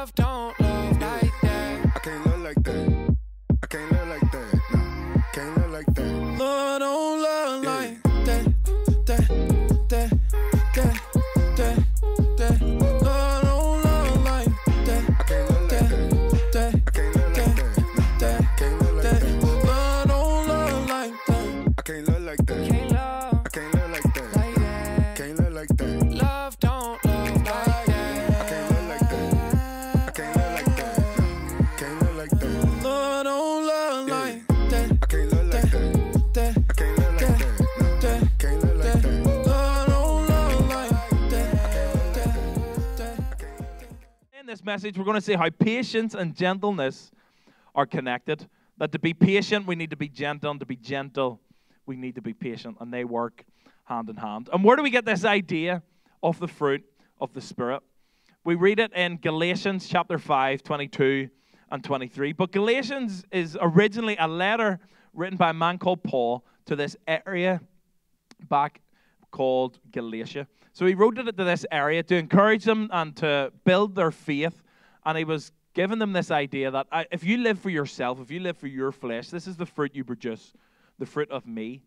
Love don't love like that. I can't love like that. I can't love like that. No, can't love like that. Love don't love like that. That. Love don't love like that. I can't love like that. I can't love like that. No, can't love like that. Love don't love like that. I can't love like that. Can't love I can't love like that. like that. Can't love like that. Love don't love like that. I can't love like that. I can't love like that. No, can't love like that. Love don't love like that. I can't love like that. I can't love like that. No, can't love like that. Love don't love like that. In this message, we're going to see how patience and gentleness are connected. That to be patient, we need to be gentle, and to be gentle, we need to be patient, and they work hand in hand. And where do we get this idea of the fruit of the Spirit? We read it in Galatians chapter 5, 22 and 23. But Galatians is originally a letter written by a man called Paul to this area back called Galatia. So he wrote it to this area to encourage them and to build their faith. And he was giving them this idea that if you live for yourself, if you live for your flesh, this is the fruit you produce, the fruit of me.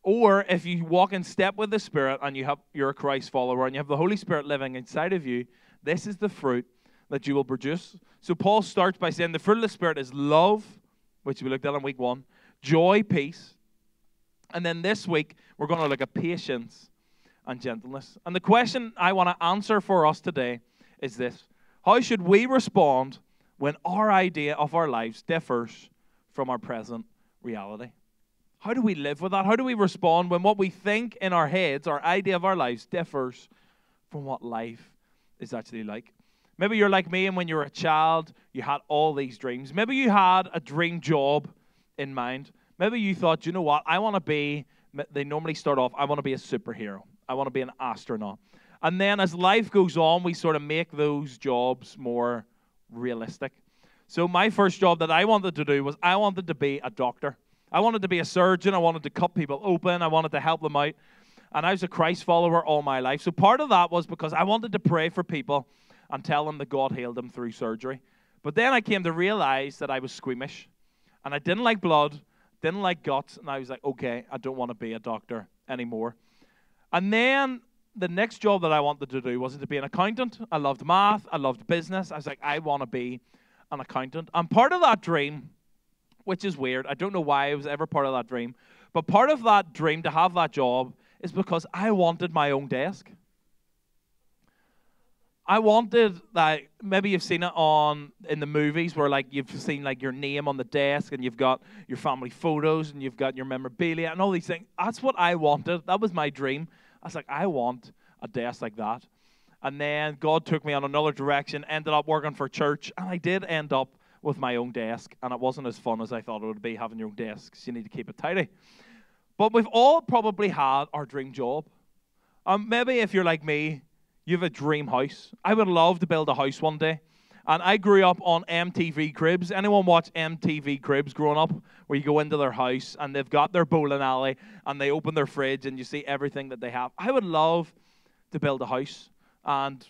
Or if you walk in step with the Spirit and you're a Christ follower and you have the Holy Spirit living inside of you, this is the fruit that you will produce. So Paul starts by saying the fruit of the Spirit is love, which we looked at in week 1, joy, peace. And then this week, we're going to look at patience and gentleness. And the question I want to answer for us today is this: how should we respond when our idea of our lives differs from our present reality? How do we live with that? How do we respond when what we think in our heads, our idea of our lives, differs from what life is actually like? Maybe you're like me, and when you were a child, you had all these dreams. Maybe you had a dream job in mind. Maybe you thought, you know what, I want to be, they normally start off, I want to be a superhero. I want to be an astronaut. And then as life goes on, we sort of make those jobs more realistic. So my first job that I wanted to do was I wanted to be a doctor. I wanted to be a surgeon. I wanted to cut people open. I wanted to help them out. And I was a Christ follower all my life. So part of that was because I wanted to pray for people and tell them that God healed them through surgery. But then I came to realize that I was squeamish. And I didn't like blood, didn't like guts. And I was like, okay, I don't want to be a doctor anymore. And then the next job that I wanted to do was to be an accountant. I loved math. I loved business. I was like, I want to be an accountant. And part of that dream, which is weird, I don't know why I was ever part of that dream, but part of that dream to have that job is because I wanted my own desk. I wanted, like, maybe you've seen it in the movies where, like, you've seen, like, your name on the desk and you've got your family photos and you've got your memorabilia and all these things. That's what I wanted. That was my dream. I was like, I want a desk like that. And then God took me on another direction, ended up working for church, and I did end up with my own desk, and it wasn't as fun as I thought it would be having your own desk, because you need to keep it tidy. But we've all probably had our dream job. Maybe if you're like me, you have a dream house. I would love to build a house one day. And I grew up on MTV Cribs. Anyone watch MTV Cribs growing up? Where you go into their house and they've got their bowling alley and they open their fridge and you see everything that they have. I would love to build a house. And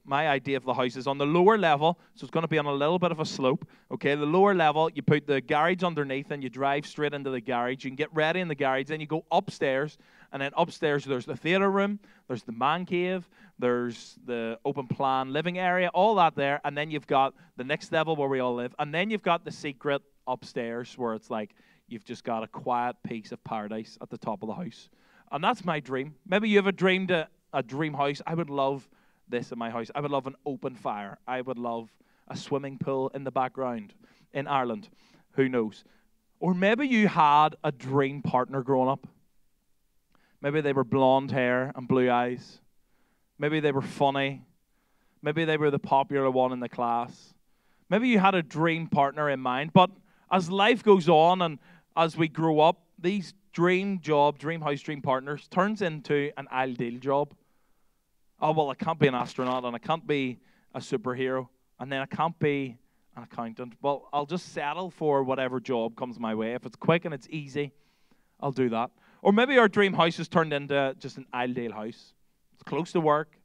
my idea of the house is on the lower level, so it's going to be on a little bit of a slope. Okay, the lower level, you put the garage underneath and you drive straight into the garage. You can get ready in the garage, then you go upstairs, and then upstairs there's the theater room, there's the man cave, there's the open plan living area, all that there, and then you've got the next level where we all live, and then you've got the secret upstairs where it's like you've just got a quiet piece of paradise at the top of the house. And that's my dream. Maybe you have a dream house. I would love this in my house. I would love an open fire. I would love a swimming pool in the background in Ireland. Who knows? Or maybe you had a dream partner growing up. Maybe they were blonde hair and blue eyes. Maybe they were funny. Maybe they were the popular one in the class. Maybe you had a dream partner in mind. But as life goes on and as we grow up, these dream job, dream house, dream partners turns into an ideal job. Oh, well, I can't be an astronaut, and I can't be a superhero, and then I can't be an accountant. Well, I'll just settle for whatever job comes my way. If it's quick and it's easy, I'll do that. Or maybe our dream house has turned into just an ideal house. It's close to work,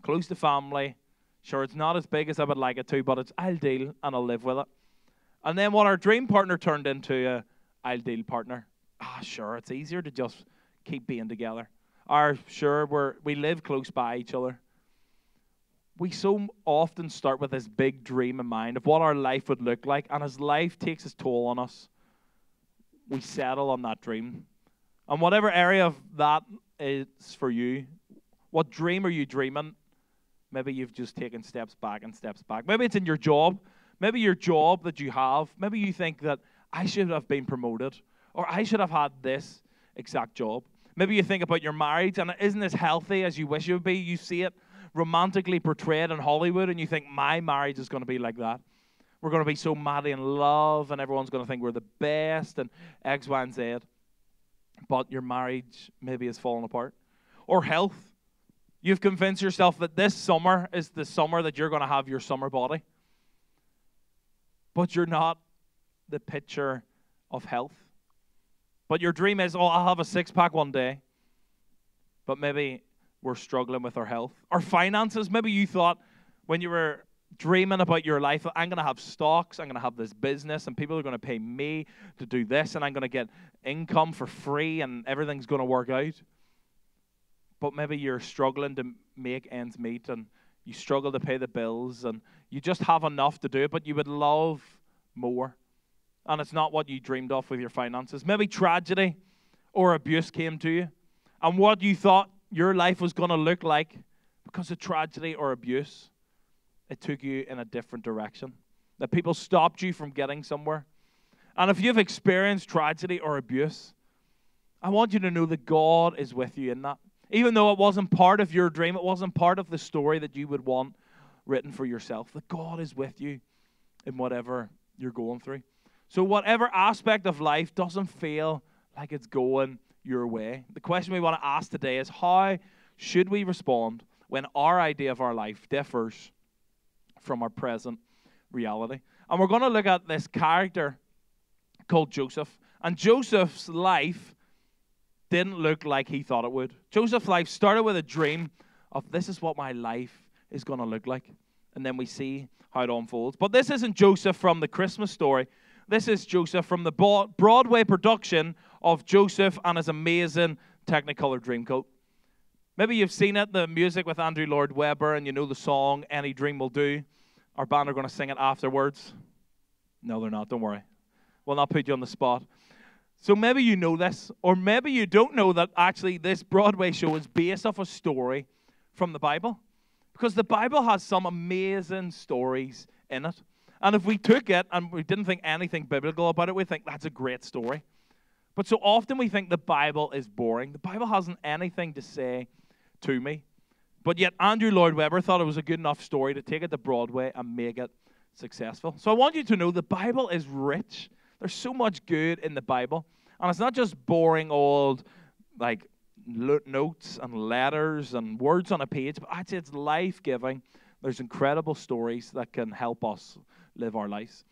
close to family, Sure, it's not as big as I would like it to, but I'll deal and I'll live with it. And then what our dream partner turned into a I'll deal partner. Sure, it's easier to just keep being together. Or sure, we live close by each other. We so often start with this big dream in mind of what our life would look like, and as life takes its toll on us, we settle on that dream. And whatever area of that is for you, what dream are you dreaming? Maybe you've just taken steps back and steps back. Maybe it's in your job. Maybe your job that you have. Maybe you think that I should have been promoted, or I should have had this exact job. Maybe you think about your marriage, and it isn't as healthy as you wish it would be. You see it romantically portrayed in Hollywood, and you think, my marriage is going to be like that. We're going to be so madly in love, and everyone's going to think we're the best, and X, Y, and Z. But your marriage maybe is falling apart. Or health. You've convinced yourself that this summer is the summer that you're going to have your summer body. But you're not the picture of health. But your dream is, I'll have a six-pack one day. But maybe we're struggling with our health. Our finances, maybe you thought when you were dreaming about your life, I'm going to have stocks, I'm going to have this business, and people are going to pay me to do this, and I'm going to get income for free, and everything's going to work out. But maybe you're struggling to make ends meet, and you struggle to pay the bills, and you just have enough to do it, but you would love more. And it's not what you dreamed of with your finances. Maybe tragedy or abuse came to you, and what you thought your life was going to look like because of tragedy or abuse, it took you in a different direction. That people stopped you from getting somewhere. And if you've experienced tragedy or abuse, I want you to know that God is with you in that. Even though it wasn't part of your dream, it wasn't part of the story that you would want written for yourself, that God is with you in whatever you're going through. So whatever aspect of life doesn't feel like it's going your way, the question we want to ask today is, how should we respond when our idea of our life differs from our present reality? And we're going to look at this character called Joseph. And Joseph's life didn't look like he thought it would. Joseph's life started with a dream of, this is what my life is going to look like. And then we see how it unfolds. But this isn't Joseph from the Christmas story. This is Joseph from the Broadway production of Joseph and his amazing Technicolor Dreamcoat. Maybe you've seen it, the music with Andrew Lloyd Webber, and you know the song, Any Dream Will Do. Our band are going to sing it afterwards. No, they're not. Don't worry. We'll not put you on the spot. So maybe you know this, or maybe you don't know that actually this Broadway show is based off a story from the Bible. Because the Bible has some amazing stories in it. And if we took it and we didn't think anything biblical about it, we think that's a great story. But so often we think the Bible is boring. The Bible hasn't anything to say to me. But yet Andrew Lloyd Webber thought it was a good enough story to take it to Broadway and make it successful. So I want you to know the Bible is rich. There's so much good in the Bible. And it's not just boring old, like, notes and letters and words on a page, but I'd say it's life-giving. There's incredible stories that can help us live our lives.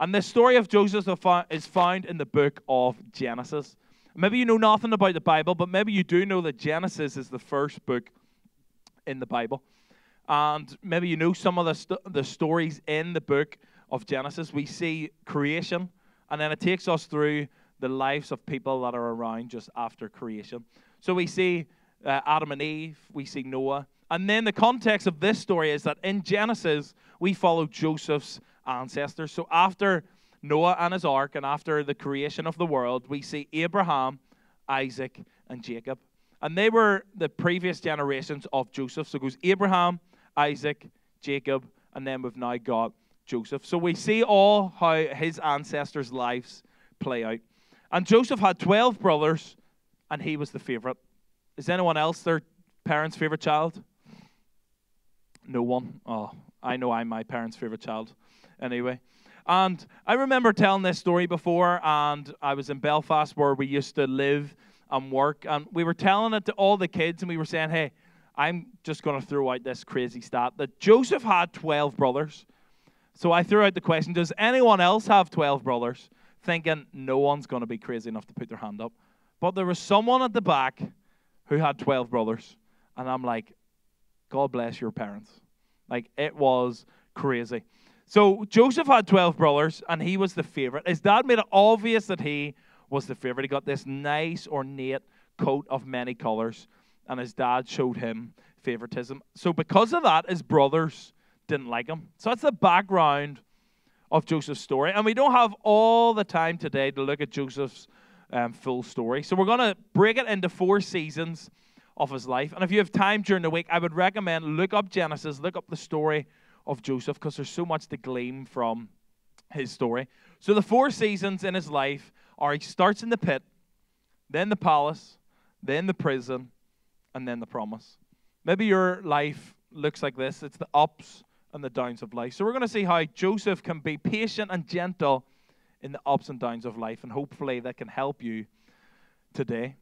And the story of Joseph is found in the book of Genesis. Maybe you know nothing about the Bible, but maybe you do know that Genesis is the first book in the Bible. And maybe you know some of the stories in the book of Genesis. We see creation, and then it takes us through the lives of people that are around just after creation. So we see Adam and Eve, we see Noah. And then the context of this story is that in Genesis, we follow Joseph's ancestors. So after Noah and his ark, and after the creation of the world, we see Abraham, Isaac, and Jacob. And they were the previous generations of Joseph. So it goes Abraham, Isaac, Jacob, and then we've now got Joseph. So we see all how his ancestors' lives play out. And Joseph had 12 brothers, and he was the favorite. Is anyone else their parents' favorite child? No one. Oh, I know I'm my parents' favorite child. Anyway. And I remember telling this story before, and I was in Belfast where we used to live and work, and we were telling it to all the kids, and we were saying, hey, I'm just going to throw out this crazy stat that Joseph had 12 brothers. So I threw out the question, does anyone else have 12 brothers? Thinking no one's going to be crazy enough to put their hand up. But there was someone at the back who had 12 brothers. And I'm like, God bless your parents. Like, it was crazy. So Joseph had 12 brothers, and he was the favorite. His dad made it obvious that he was the favorite. He got this nice, ornate coat of many colors, and his dad showed him favoritism. So because of that, his brothers didn't like him. So that's the background of Joseph's story. And we don't have all the time today to look at Joseph's full story. So we're going to break it into 4 seasons of his life. And if you have time during the week, I would recommend look up Genesis, look up the story of Joseph, because there's so much to glean from his story. So the 4 seasons in his life are: he starts in the pit, then the palace, then the prison, and then the promise. Maybe your life looks like this. It's the ups and the downs of life. So we're going to see how Joseph can be patient and gentle in the ups and downs of life, and hopefully that can help you today.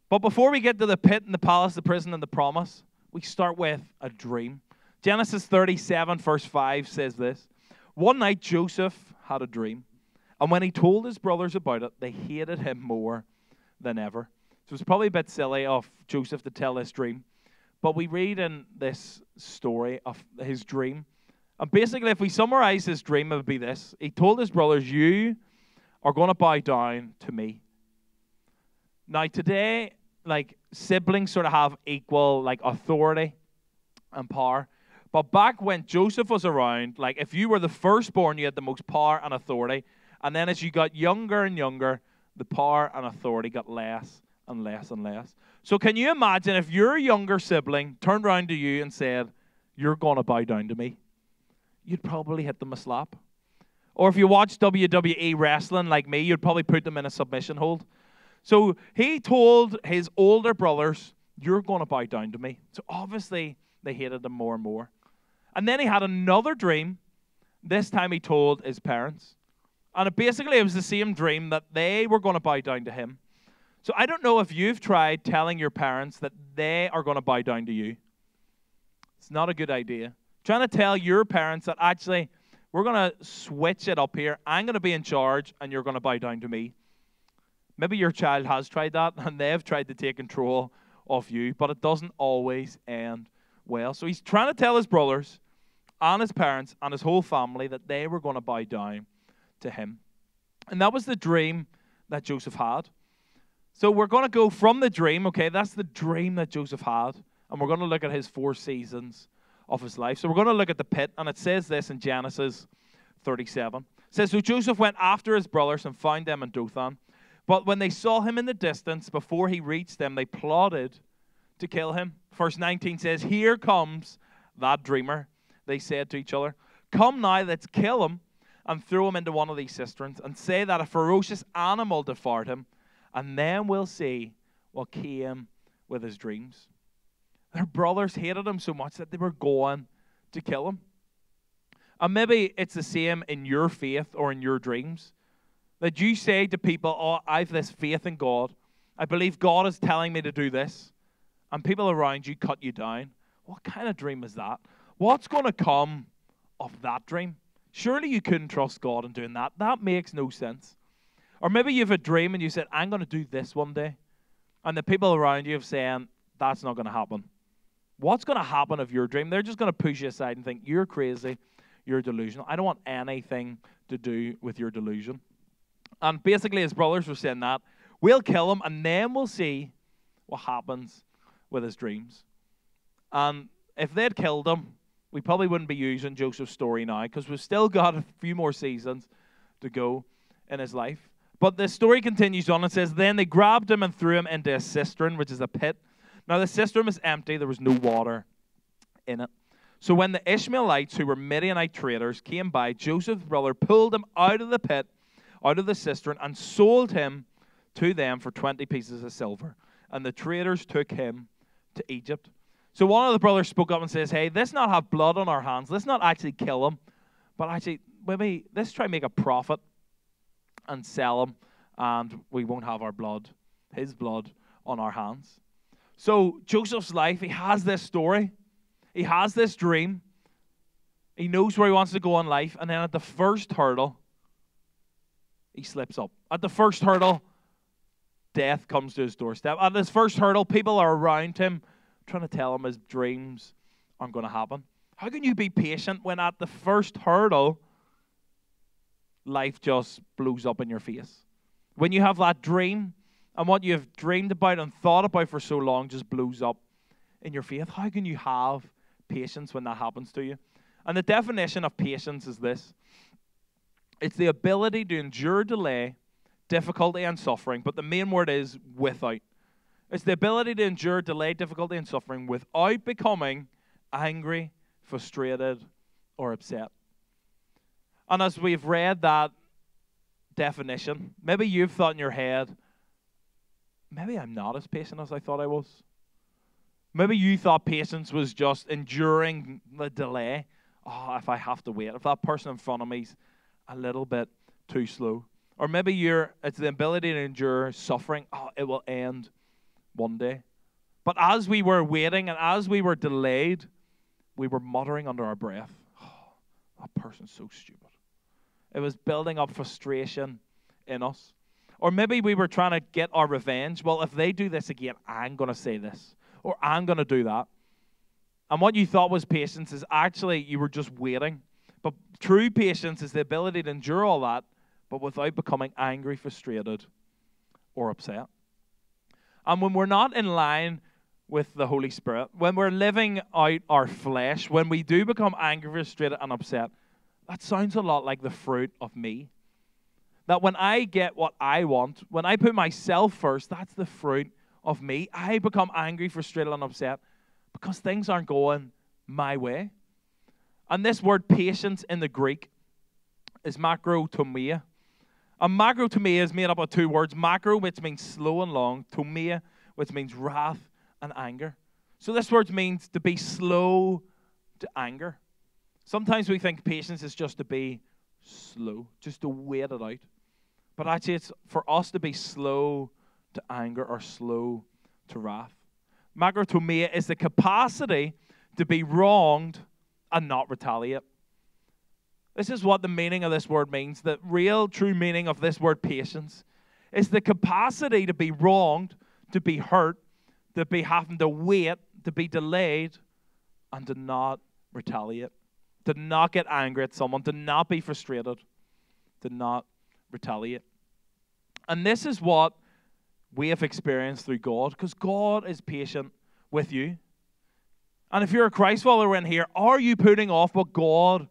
But before we get to the pit and the palace, the prison, and the promise, we start with a dream. Genesis 37, verse 5 says this: One night Joseph had a dream, and when he told his brothers about it, they hated him more than ever. So it's probably a bit silly of Joseph to tell this dream, but we read in this story of his dream. And basically, if we summarize his dream, it would be this. He told his brothers, you are going to bow down to me. Now, today, like, siblings sort of have equal, like, authority and power. But back when Joseph was around, like, if you were the firstborn, you had the most power and authority. And then as you got younger and younger, the power and authority got less and less and less. So can you imagine if your younger sibling turned around to you and said, you're going to bow down to me? You'd probably hit them a slap. Or if you watch WWE wrestling like me, you'd probably put them in a submission hold. So he told his older brothers, you're going to bow down to me. So obviously they hated him more and more. And then he had another dream. This time he told his parents. And it was the same dream, that they were going to bow down to him. So I don't know if you've tried telling your parents that they are going to bow down to you. It's not a good idea. Trying to tell your parents that actually we're going to switch it up here. I'm going to be in charge and you're going to bow down to me. Maybe your child has tried that and they've tried to take control of you, but it doesn't always end well. So he's trying to tell his brothers and his parents and his whole family that they were going to bow down to him. And that was the dream that Joseph had. So we're going to go from the dream, okay, that's the dream that Joseph had, and we're going to look at his 4 seasons of his life. So we're going to look at the pit, and it says this in Genesis 37. It says, so Joseph went after his brothers and found them in Dothan. But when they saw him in the distance, before he reached them, they plotted to kill him. Verse 19 says, here comes that dreamer, they said to each other. Come now, let's kill him and throw him into one of these cisterns and say that a ferocious animal devoured him, and then we'll see what came with his dreams. Their brothers hated him so much that they were going to kill him. And maybe it's the same in your faith or in your dreams. That you say to people, oh, I have this faith in God. I believe God is telling me to do this. And people around you cut you down. What kind of dream is that? What's going to come of that dream? Surely you couldn't trust God in doing that. That makes no sense. Or maybe you have a dream and you said, I'm going to do this one day. And the people around you have saying, that's not going to happen. What's going to happen of your dream? They're just going to push you aside and think, you're crazy, you're delusional. I don't want anything to do with your delusion. And basically his brothers were saying that. We'll kill him and then we'll see what happens with his dreams. And if they'd killed him, we probably wouldn't be using Joseph's story now because we've still got a few more seasons to go in his life. But the story continues on and says, then they grabbed him and threw him into a cistern, which is a pit. Now the cistern was empty. There was no water in it. So when the Ishmaelites, who were Midianite traders, came by, Joseph's brother pulled him out of the pit, out of the cistern, and sold him to them for 20 pieces of silver. And the traders took him to Egypt. So one of the brothers spoke up and says, hey, let's not have blood on our hands. Let's not actually kill him. But actually, maybe let's try and make a profit and sell him. And we won't have our blood, his blood, on our hands. So Joseph's life, he has this story. He has this dream. He knows where he wants to go in life. And then at the first hurdle, he slips up. At the first hurdle, death comes to his doorstep. At this first hurdle, people are around him trying to tell him his dreams aren't going to happen. How can you be patient when at the first hurdle, life just blows up in your face? When you have that dream and what you have dreamed about and thought about for so long just blows up in your faith, how can you have patience when that happens to you? And the definition of patience is this. It's the ability to endure delay, difficulty, and suffering, but the main word is without. It's the ability to endure delay, difficulty, and suffering without becoming angry, frustrated, or upset. And as we've read that definition, maybe you've thought in your head, maybe I'm not as patient as I thought I was. Maybe you thought patience was just enduring the delay. Oh, if I have to wait, if that person in front of me's a little bit too slow. Or maybe it's the ability to endure suffering. Oh, it will end one day. But as we were waiting and as we were delayed, we were muttering under our breath, oh, that person's so stupid. It was building up frustration in us. Or maybe we were trying to get our revenge. Well, if they do this again, I'm going to say this. Or I'm going to do that. And what you thought was patience is actually you were just waiting. But true patience is the ability to endure all that, but without becoming angry, frustrated, or upset. And when we're not in line with the Holy Spirit, when we're living out our flesh, when we do become angry, frustrated, and upset, that sounds a lot like the fruit of me. That when I get what I want, when I put myself first, that's the fruit of me. I become angry, frustrated, and upset because things aren't going my way. And this word patience in the Greek is makrotomia. And makrotomia is made up of two words. Macro, which means slow and long. Tomia, which means wrath and anger. So this word means to be slow to anger. Sometimes we think patience is just to be slow, just to wait it out. But actually it's for us to be slow to anger or slow to wrath. Makrotomia is the capacity to be wronged and not retaliate. This is what the meaning of this word means. The real, true meaning of this word patience is the capacity to be wronged, to be hurt, to be having to wait, to be delayed, and to not retaliate. To not get angry at someone, to not be frustrated, to not retaliate. And this is what we have experienced through God, because God is patient with you. And if you're a Christ follower in here, are you putting off what God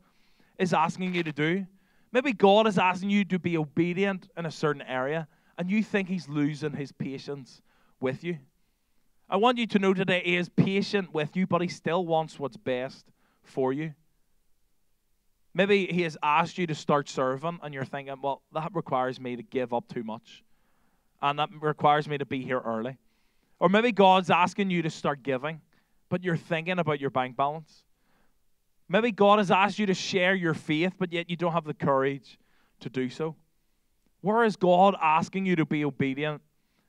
is asking you to do? Maybe God is asking you to be obedient in a certain area, and you think He's losing His patience with you. I want you to know today He is patient with you, but He still wants what's best for you. Maybe He has asked you to start serving, and you're thinking, well, that requires me to give up too much, and that requires me to be here early. Or maybe God's asking you to start giving, but you're thinking about your bank balance. Maybe God has asked you to share your faith, but yet you don't have the courage to do so. Where is God asking you to be obedient,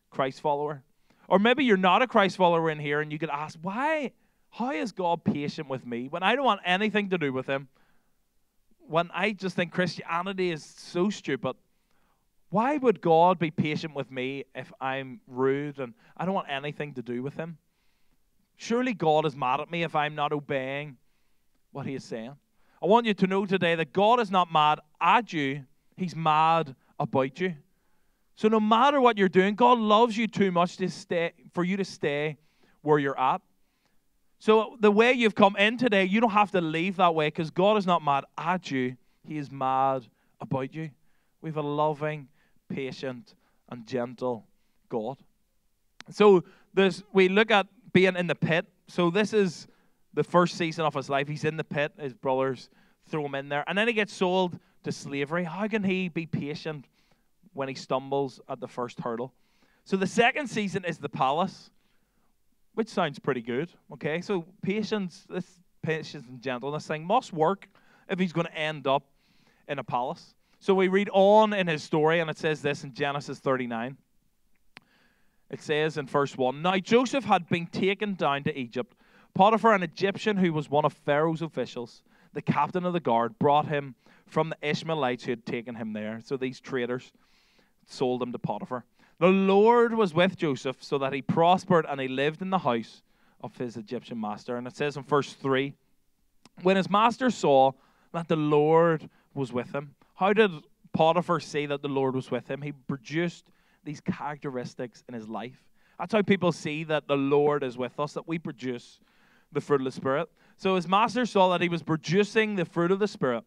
Christ follower? Or maybe you're not a Christ follower in here, and you could ask, why? How is God patient with me when I don't want anything to do with Him? When I just think Christianity is so stupid, why would God be patient with me if I'm rude and I don't want anything to do with Him? Surely God is mad at me if I'm not obeying what He is saying. I want you to know today that God is not mad at you. He's mad about you. So no matter what you're doing, God loves you too much for you to stay where you're at. So the way you've come in today, you don't have to leave that way because God is not mad at you. He is mad about you. We have a loving, patient, and gentle God. So we look at being in the pit. So this is the first season of his life. He's in the pit. His brothers throw him in there. And then he gets sold to slavery. How can he be patient when he stumbles at the first hurdle? So the second season is the palace, which sounds pretty good. Okay, so patience, this patience and gentleness thing must work if he's going to end up in a palace. So we read on in his story, and it says this in Genesis 39. It says in verse 1, Now Joseph had been taken down to Egypt. Potiphar, an Egyptian who was one of Pharaoh's officials, the captain of the guard, brought him from the Ishmaelites who had taken him there. So these traders sold him to Potiphar. The Lord was with Joseph so that he prospered and he lived in the house of his Egyptian master. And it says in verse 3, When his master saw that the Lord was with him, how did Potiphar see that the Lord was with him? He produced these characteristics in his life. That's how people see that the Lord is with us, that we produce the fruit of the Spirit. So his master saw that he was producing the fruit of the Spirit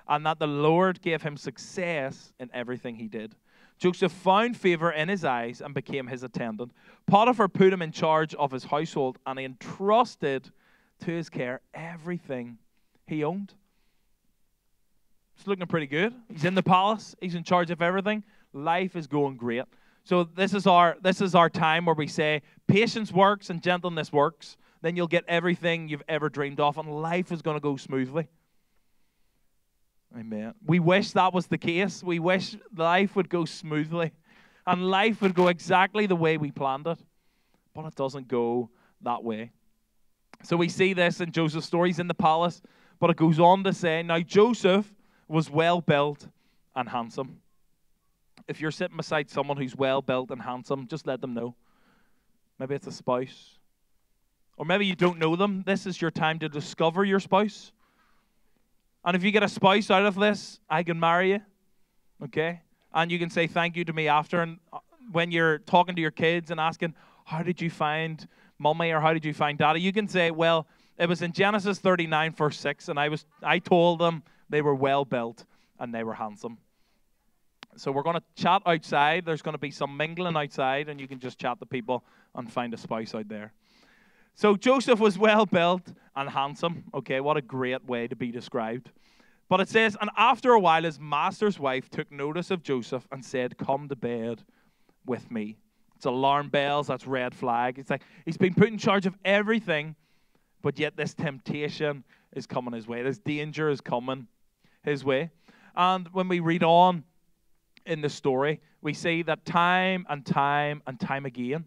and that the Lord gave him success in everything he did. Joseph found favor in his eyes and became his attendant. Potiphar put him in charge of his household, and he entrusted to his care everything he owned. It's looking pretty good. He's in the palace. He's in charge of everything. Life is going great. So this is our time where we say patience works and gentleness works. Then you'll get everything you've ever dreamed of, and life is going to go smoothly. Amen. We wish that was the case. We wish life would go smoothly and life would go exactly the way we planned it. But it doesn't go that way. So we see this in Joseph's story. He's in the palace, but it goes on to say, now Joseph was well built and handsome. If you're sitting beside someone who's well built and handsome, just let them know. Maybe it's a spouse. Or maybe you don't know them. This is your time to discover your spouse. And if you get a spouse out of this, I can marry you. Okay? And you can say thank you to me after. And when you're talking to your kids and asking, how did you find mommy or how did you find daddy? You can say, well, it was in Genesis 39, verse 6. And I told them they were well built and they were handsome. So we're going to chat outside. There's going to be some mingling outside. And you can just chat to people and find a spouse out there. So Joseph was well built and handsome. Okay, what a great way to be described. But it says, and after a while his master's wife took notice of Joseph and said, come to bed with me. It's alarm bells, that's red flag. It's like he's been put in charge of everything, but yet this temptation is coming his way. This danger is coming his way. And when we read on in the story, we see that time and time and time again,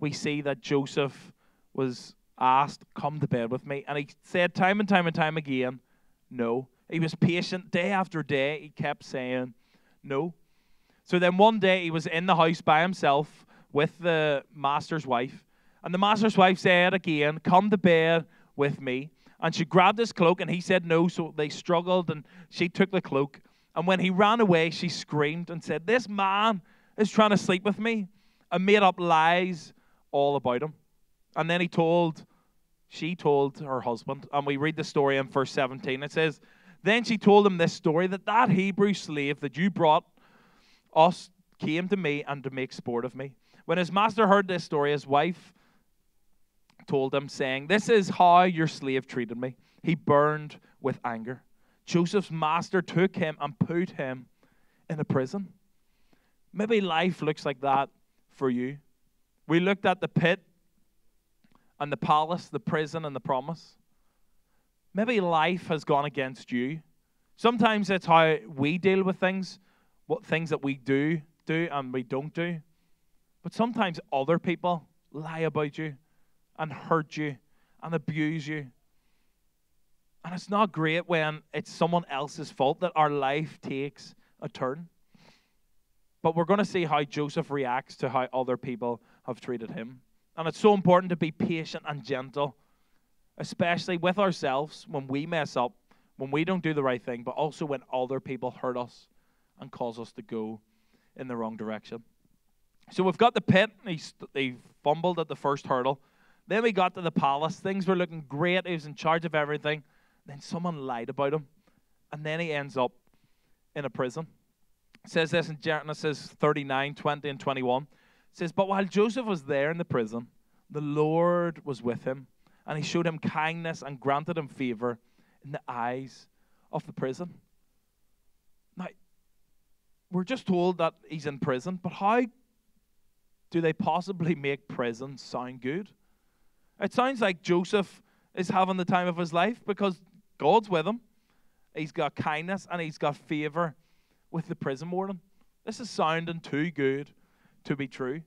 we see that Joseph was asked, come to bed with me. And he said time and time and time again, no. He was patient day after day. He kept saying no. So then one day he was in the house by himself with the master's wife. And the master's wife said again, come to bed with me. And she grabbed his cloak and he said no. So they struggled and she took the cloak. And when he ran away, she screamed and said, this man is trying to sleep with me, and made up lies all about him. And then she told her husband, and we read the story in verse 17. It says, then she told him this story, that Hebrew slave that you brought us came to me and to make sport of me. When his master heard this story, his wife told him, saying, this is how your slave treated me. He burned with anger. Joseph's master took him and put him in a prison. Maybe life looks like that for you. We looked at the pit and the palace, the prison and the promise. Maybe life has gone against you. Sometimes it's how we deal with things, what things that we do and we don't do. But sometimes other people lie about you and hurt you and abuse you. And it's not great when it's someone else's fault that our life takes a turn. But we're going to see how Joseph reacts to how other people have treated him. And it's so important to be patient and gentle, especially with ourselves when we mess up, when we don't do the right thing, but also when other people hurt us and cause us to go in the wrong direction. So we've got the pit. He fumbled at the first hurdle. Then we got to the palace. Things were looking great. He was in charge of everything. Then someone lied about him. And then he ends up in a prison. It says this in Genesis 39, 20 and 21. It says, but while Joseph was there in the prison, the Lord was with him, and he showed him kindness and granted him favor in the eyes of the prison. Now, we're just told that he's in prison, but how do they possibly make prison sound good? It sounds like Joseph is having the time of his life because God's with him. He's got kindness and he's got favor with the prison warden. This is sounding too good to be true.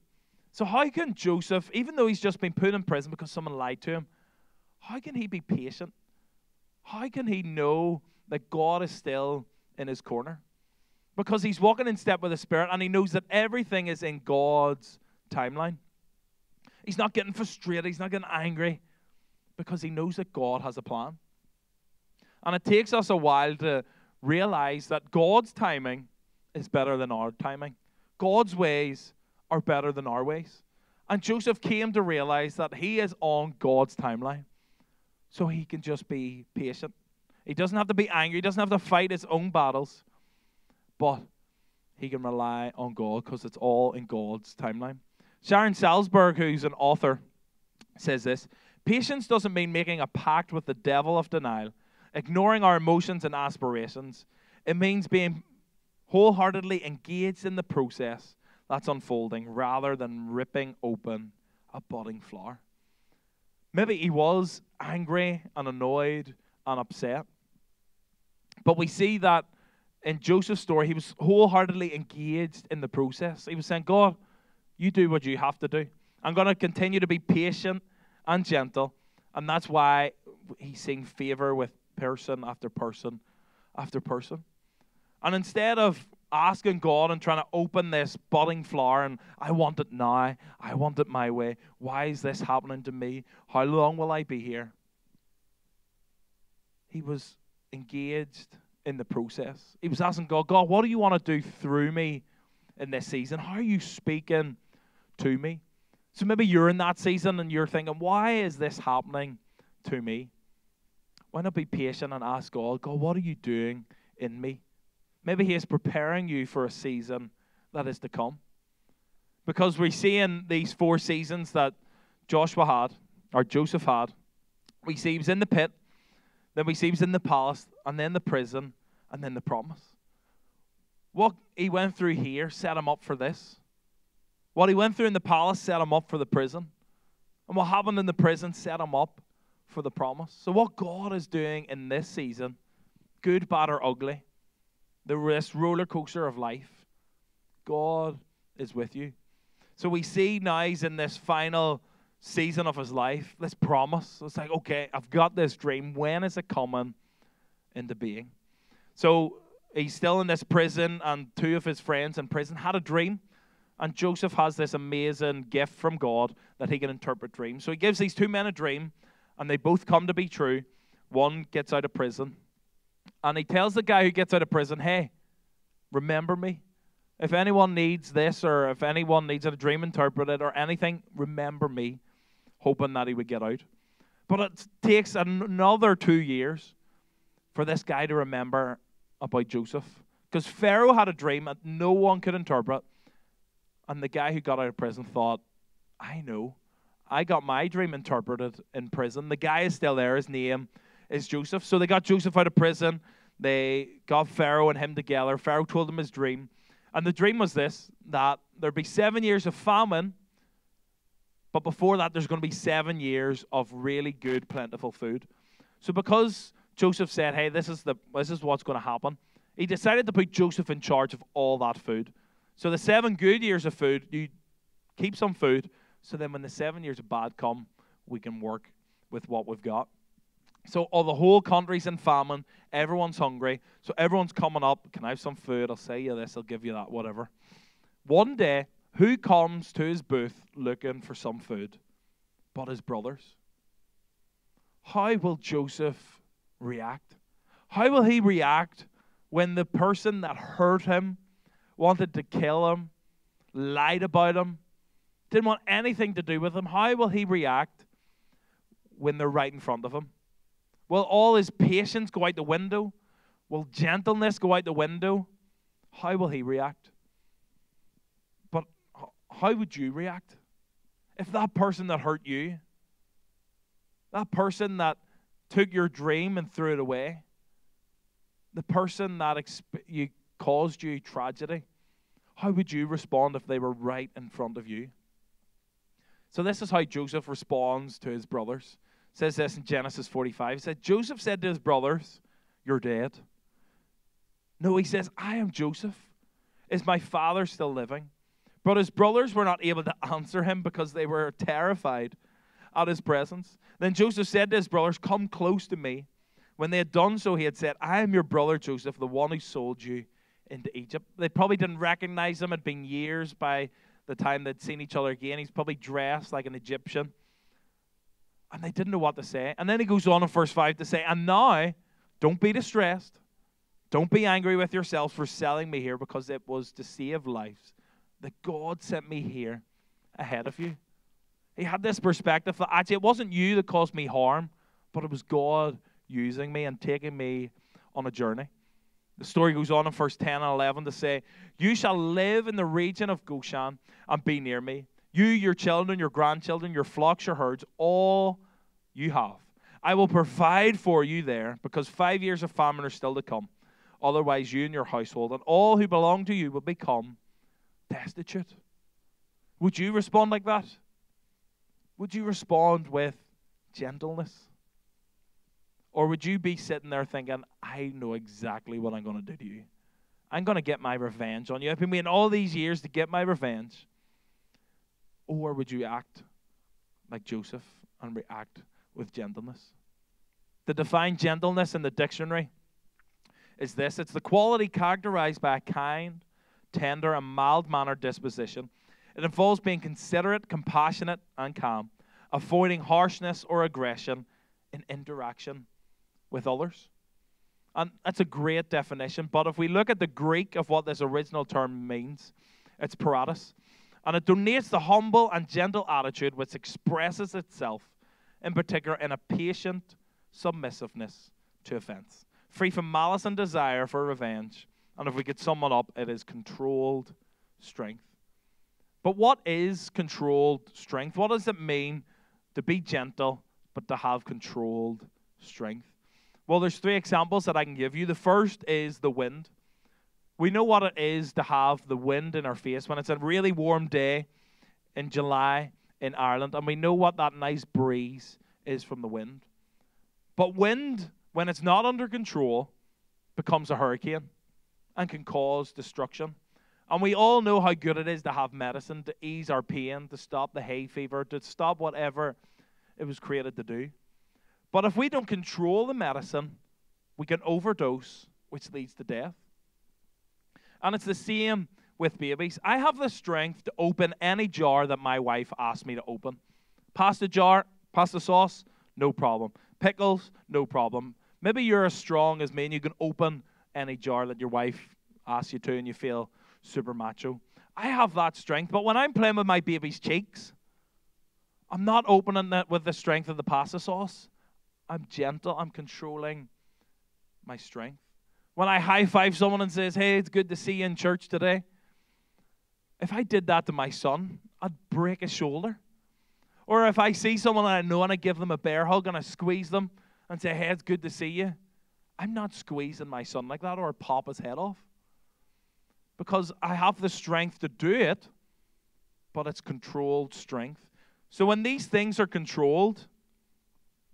So how can Joseph, even though he's just been put in prison because someone lied to him, how can he be patient? How can he know that God is still in his corner? Because he's walking in step with the Spirit and he knows that everything is in God's timeline. He's not getting frustrated. He's not getting angry because he knows that God has a plan. And it takes us a while to realize that God's timing is better than our timing. God's ways are better than our ways. And Joseph came to realize that he is on God's timeline. So he can just be patient. He doesn't have to be angry. He doesn't have to fight his own battles. But he can rely on God because it's all in God's timeline. Sharon Salzberg, who's an author, says this: patience doesn't mean making a pact with the devil of denial, ignoring our emotions and aspirations. It means being wholeheartedly engaged in the process that's unfolding rather than ripping open a budding flower. Maybe he was angry and annoyed and upset. But we see that in Joseph's story, he was wholeheartedly engaged in the process. He was saying, God, you do what you have to do. I'm going to continue to be patient and gentle. And that's why he's seeing favor with person after person after person. And instead of asking God and trying to open this budding flower and I want it now, I want it my way, why is this happening to me? How long will I be here? He was engaged in the process. He was asking God, God, what do you want to do through me in this season? How are you speaking to me? So maybe you're in that season and you're thinking, why is this happening to me? Why not be patient and ask God, God, what are you doing in me? Maybe he is preparing you for a season that is to come. Because we see in these 4 seasons that Joseph had, we see he was in the pit, then we see he was in the palace, and then the prison, and then the promise. What he went through here set him up for this. What he went through in the palace set him up for the prison. And what happened in the prison set him up for the promise. So what God is doing in this season, good, bad, or ugly, this roller coaster of life, God is with you. So we see now he's in this final season of his life, this promise. It's like, okay, I've got this dream. When is it coming into being? So he's still in this prison, and 2 of his friends in prison had a dream. And Joseph has this amazing gift from God that he can interpret dreams. So he gives these 2 men a dream, and they both come to be true. One gets out of prison. And he tells the guy who gets out of prison, hey, remember me. If anyone needs this, or if anyone needs a dream interpreted or anything, remember me, hoping that he would get out. But it takes another 2 years for this guy to remember about Joseph. Because Pharaoh had a dream that no one could interpret. And the guy who got out of prison thought, I know. I got my dream interpreted in prison. The guy is still there. His name is Joseph. So they got Joseph out of prison. They got Pharaoh and him together. Pharaoh told him his dream. And the dream was this, that there'd be 7 years of famine, but before that there's going to be 7 years of really good, plentiful food. So because Joseph said, hey, this is what's going to happen, he decided to put Joseph in charge of all that food. So the 7 good years of food, you keep some food, so then when the 7 years of bad come, we can work with what we've got. So all the whole country's in famine. Everyone's hungry. So everyone's coming up. Can I have some food? I'll say you this. I'll give you that, whatever. One day, who comes to his booth looking for some food? But his brothers. How will Joseph react? How will he react when the person that hurt him, wanted to kill him, lied about him, didn't want anything to do with him? How will he react when they're right in front of him? Will all his patience go out the window? Will gentleness go out the window? How will he react? But how would you react if that person that hurt you, that person that took your dream and threw it away, the person that caused you tragedy, how would you respond if they were right in front of you? So this is how Joseph responds to his brothers. It says this in Genesis 45. It said, Joseph said to his brothers, you're dead. No, he says, I am Joseph. Is my father still living? But his brothers were not able to answer him because they were terrified at his presence. Then Joseph said to his brothers, come close to me. When they had done so, he had said, I am your brother Joseph, the one who sold you into Egypt. They probably didn't recognize him. It had been years by the time they'd seen each other again. He's probably dressed like an Egyptian. And they didn't know what to say. And then he goes on in verse 5 to say, and now Don't be distressed. Don't be angry with yourselves for selling me here, because it was to save lives that God sent me here ahead of you. He had this perspective that actually it wasn't you that caused me harm, but it was God using me and taking me on a journey. The story goes on in verse 10 and 11 to say, you shall live in the region of Goshen and be near me. You, your children, your grandchildren, your flocks, your herds, all you have. I will provide for you there, because 5 years of famine are still to come. Otherwise, you and your household and all who belong to you will become destitute. Would you respond like that? Would you respond with gentleness? Or would you be sitting there thinking, I know exactly what I'm going to do to you. I'm going to get my revenge on you. I've been waiting all these years to get my revenge. Or would you act like Joseph and react with gentleness? To define gentleness in the dictionary is this. It's the quality characterized by a kind, tender, and mild-mannered disposition. It involves being considerate, compassionate, and calm, avoiding harshness or aggression in interaction with others. And that's a great definition, but if we look at the Greek of what this original term means, it's paratus. And it denotes the humble and gentle attitude which expresses itself, in particular, in a patient submissiveness to offense, free from malice and desire for revenge. And if we could sum it up, it is controlled strength. But what is controlled strength? What does it mean to be gentle, but to have controlled strength? Well, there's 3 examples that I can give you. The first is the wind. We know what it is to have the wind in our face when it's a really warm day in July in Ireland, and we know what that nice breeze is from the wind. But wind, when it's not under control, becomes a hurricane and can cause destruction. And we all know how good it is to have medicine to ease our pain, to stop the hay fever, to stop whatever it was created to do. But if we don't control the medicine, we can overdose, which leads to death. And it's the same with babies. I have the strength to open any jar that my wife asks me to open. Pasta jar, pasta sauce, no problem. Pickles, no problem. Maybe you're as strong as me and you can open any jar that your wife asks you to and you feel super macho. I have that strength, but when I'm playing with my baby's cheeks, I'm not opening it with the strength of the pasta sauce. I'm gentle. I'm controlling my strength. When I high-five someone and says, hey, it's good to see you in church today, if I did that to my son, I'd break his shoulder. Or if I see someone that I know and I give them a bear hug and I squeeze them and say, hey, it's good to see you, I'm not squeezing my son like that or I'd pop his head off. Because I have the strength to do it, but it's controlled strength. So when these things are controlled,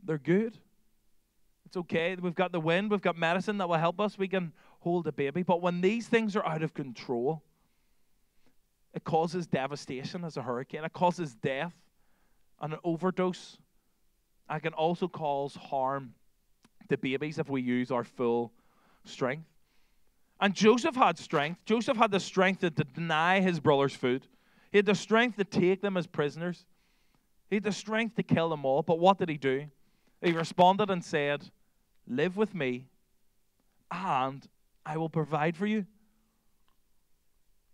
they're good. It's okay. We've got the wind. We've got medicine that will help us. We can hold a baby. But when these things are out of control, it causes devastation as a hurricane. It causes death and an overdose. It can also cause harm to babies if we use our full strength. And Joseph had strength. Joseph had the strength to deny his brothers food. He had the strength to take them as prisoners. He had the strength to kill them all. But what did he do? He responded and said, live with me, and I will provide for you.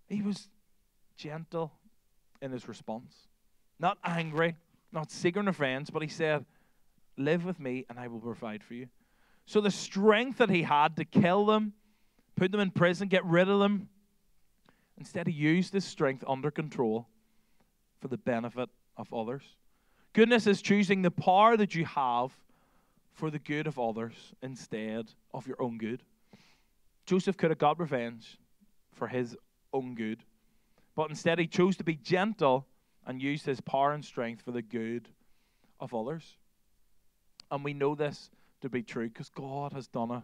He was gentle in his response. Not angry, not seeking revenge, but he said, live with me, and I will provide for you. So the strength that he had to kill them, put them in prison, get rid of them, instead he used his strength under control for the benefit of others. Goodness is choosing the power that you have for the good of others instead of your own good. Joseph could have got revenge for his own good, but instead he chose to be gentle and used his power and strength for the good of others. And we know this to be true because God has done it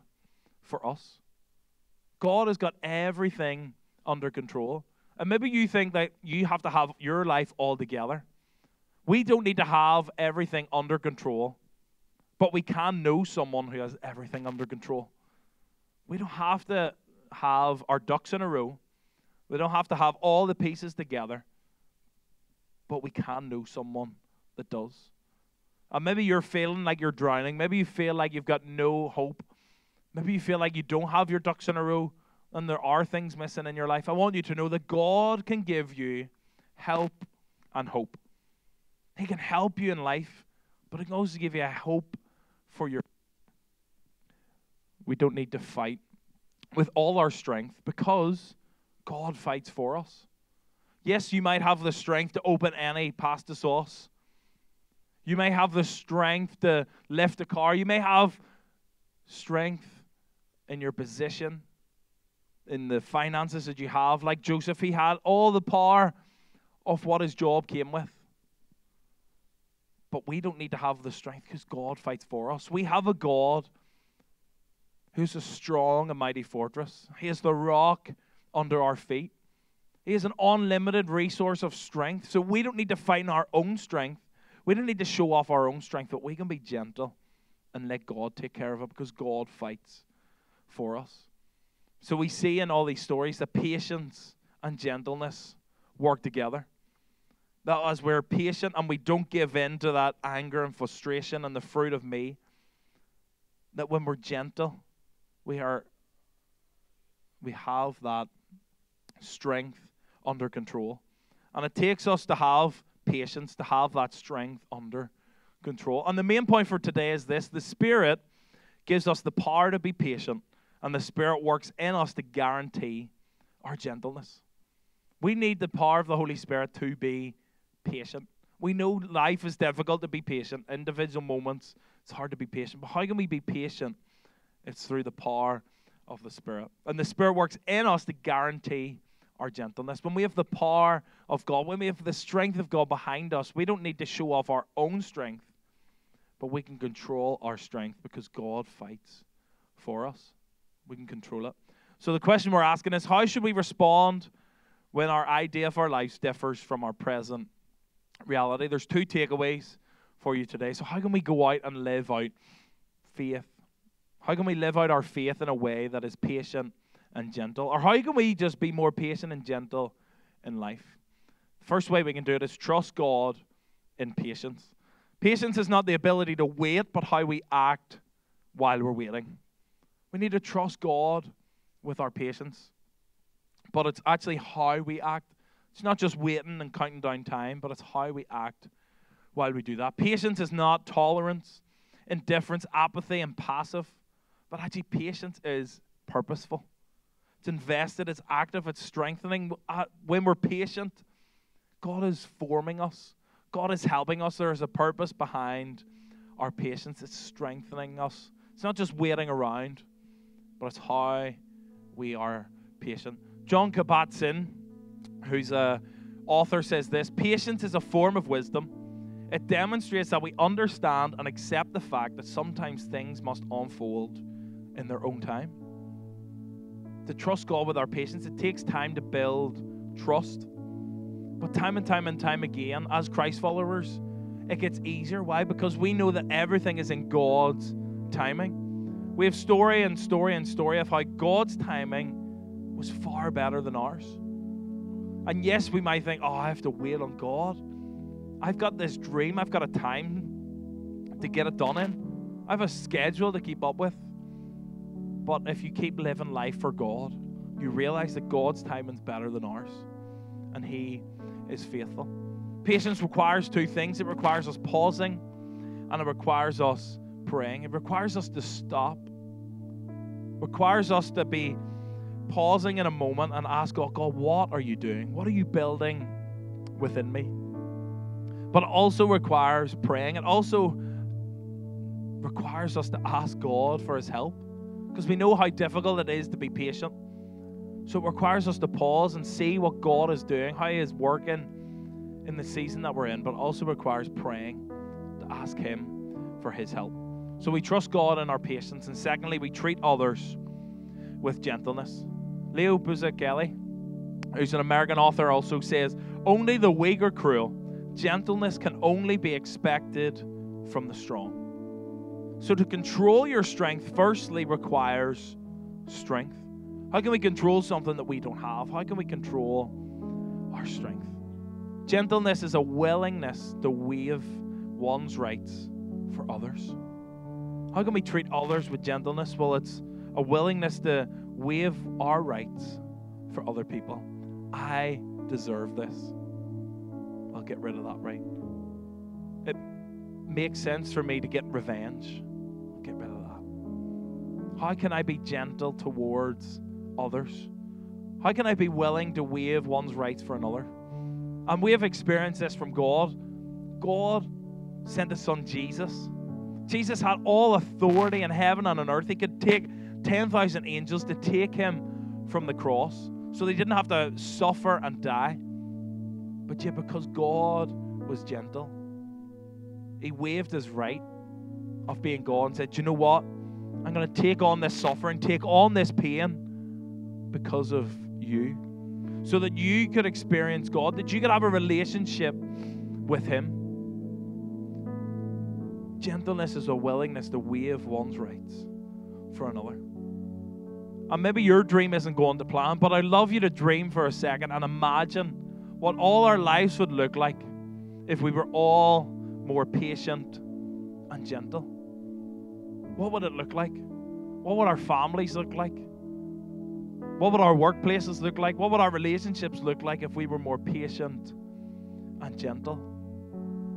for us. God has got everything under control. And maybe you think that you have to have your life all together. We don't need to have everything under control, but we can know someone who has everything under control. We don't have to have our ducks in a row. We don't have to have all the pieces together, but we can know someone that does. And maybe you're feeling like you're drowning. Maybe you feel like you've got no hope. Maybe you feel like you don't have your ducks in a row and there are things missing in your life. I want you to know that God can give you help and hope. He can help you in life, but He can also give you a hope for your. We don't need to fight with all our strength because God fights for us. Yes, you might have the strength to open any pasta sauce. You may have the strength to lift a car. You may have strength in your position, in the finances that you have. Like Joseph, he had all the power of what his job came with. But we don't need to have the strength because God fights for us. We have a God who's a strong and mighty fortress. He is the rock under our feet. He is an unlimited resource of strength. So we don't need to fight in our own strength. We don't need to show off our own strength, but we can be gentle and let God take care of it because God fights for us. So we see in all these stories that patience and gentleness work together. That as we're patient and we don't give in to that anger and frustration and the fruit of me, that when we're gentle, we have that strength under control. And it takes us to have patience, to have that strength under control. And the main point for today is this: the Spirit gives us the power to be patient, and the Spirit works in us to guarantee our gentleness. We need the power of the Holy Spirit to be patient. We know life is difficult to be patient. Individual moments, it's hard to be patient. But how can we be patient? It's through the power of the Spirit. And the Spirit works in us to guarantee our gentleness. When we have the power of God, when we have the strength of God behind us, we don't need to show off our own strength, but we can control our strength because God fights for us. We can control it. So the question we're asking is, how should we respond when our idea of our lives differs from our present reality? There's two takeaways for you today. So how can we go out and live out faith? How can we live out our faith in a way that is patient and gentle? Or how can we just be more patient and gentle in life? The first way we can do it is trust God in patience. Patience is not the ability to wait, but how we act while we're waiting. We need to trust God with our patience, but it's actually how we act. It's not just waiting and counting down time, but it's how we act while we do that. Patience is not tolerance, indifference, apathy, and passive, but actually patience is purposeful. It's invested, it's active, it's strengthening. When we're patient, God is forming us. God is helping us. There is a purpose behind our patience. It's strengthening us. It's not just waiting around, but it's how we are patient. John Kabat-Zinn, who's an author, says this: patience is a form of wisdom. It demonstrates that we understand and accept the fact that sometimes things must unfold in their own time. To trust God with our patience, it takes time to build trust. But time and time and time again, as Christ followers, it gets easier. Why? Because we know that everything is in God's timing. We have story and story and story of how God's timing was far better than ours. And yes, we might think, oh, I have to wait on God. I've got this dream. I've got a time to get it done in. I have a schedule to keep up with. But if you keep living life for God, you realize that God's timing is better than ours. And He is faithful. Patience requires two things. It requires us pausing, and it requires us praying. It requires us to stop. It requires us to be pausing in a moment and ask God, God, what are you doing? What are you building within me? But it also requires praying. It also requires us to ask God for His help, because we know how difficult it is to be patient. So it requires us to pause and see what God is doing, how He is working in the season that we're in, but it also requires praying to ask Him for His help. So we trust God in our patience. And secondly, we treat others with gentleness. Leo Buzzelli, who's an American author, also says, only the weak are cruel. Gentleness can only be expected from the strong. So to control your strength, firstly, requires strength. How can we control something that we don't have? How can we control our strength? Gentleness is a willingness to waive one's rights for others. How can we treat others with gentleness? Well, it's a willingness to waive our rights for other people. I deserve this. I'll get rid of that right. It makes sense for me to get revenge. I'll get rid of that. How can I be gentle towards others? How can I be willing to waive one's rights for another? And we have experienced this from God. God sent His Son Jesus. Jesus had all authority in heaven and on earth. He could take 10,000 angels to take Him from the cross, so they didn't have to suffer and die. But yet, because God was gentle, He waived His right of being God and said, "Do you know what? I'm going to take on this suffering, take on this pain because of you, so that you could experience God, that you could have a relationship with Him." Gentleness is a willingness to waive one's rights for another. And maybe your dream isn't going to plan, but I'd love you to dream for a second and imagine what all our lives would look like if we were all more patient and gentle. What would it look like? What would our families look like? What would our workplaces look like? What would our relationships look like if we were more patient and gentle?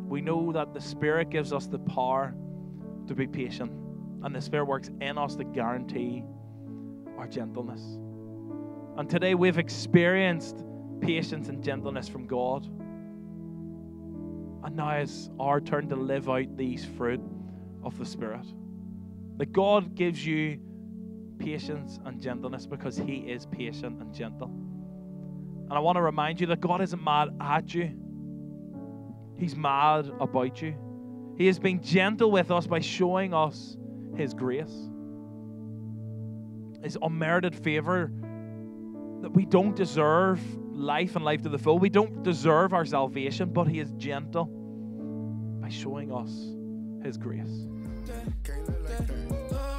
We know that the Spirit gives us the power to be patient, and the Spirit works in us to guarantee our gentleness. And today we've experienced patience and gentleness from God. And now it's our turn to live out these fruit of the Spirit. That God gives you patience and gentleness because He is patient and gentle. And I want to remind you that God isn't mad at you. He's mad about you. He has been gentle with us by showing us His grace, His unmerited favor, that we don't deserve life and life to the full. We don't deserve our salvation, but He is gentle by showing us His grace. Can't live like that.